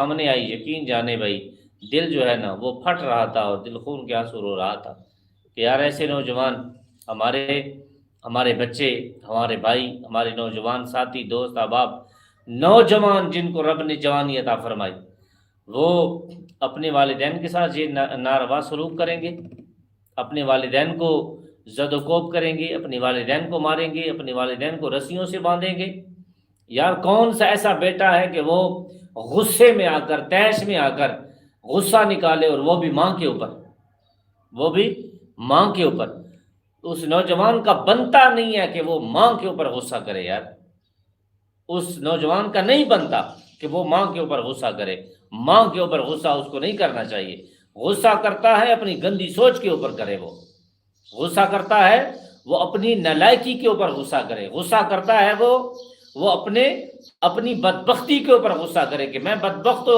سامنے آئی، یقین جانے بھائی دل جو ہے نا وہ پھٹ رہا تھا اور دل خون کے آنسو رو رہا تھا کہ یار ایسے نوجوان ہمارے ہمارے بچے، ہمارے بھائی، ہمارے نوجوان ساتھی، دوست، احباب، نوجوان جن کو رب نے جوانی عطا فرمائی، وہ اپنے والدین کے ساتھ یہ ناروا سلوک کریں گے، اپنے والدین کو زد و کوب کریں گے، اپنے والدین کو ماریں گے، اپنے والدین کو رسیوں سے باندھیں گے۔ یار کون سا ایسا بیٹا ہے کہ وہ غصے میں آ کر، تیش میں آ کر غصہ نکالے، اور وہ بھی ماں کے اوپر، وہ بھی ماں کے اوپر؟ اس نوجوان کا بنتا نہیں ہے کہ وہ ماں کے اوپر غصہ کرے یار، اس نوجوان کا نہیں بنتا کہ وہ ماں کے اوپر غصہ کرے، ماں کے اوپر غصہ اس کو نہیں کرنا چاہیے۔ غصہ کرتا ہے اپنی گندی سوچ کے اوپر کرے، وہ غصہ کرتا ہے وہ اپنی نالائکی کے اوپر غصہ کرے، غصہ کرتا ہے وہ اپنی بدبختی کے اوپر غصہ کرے کہ میں بدبخت ہو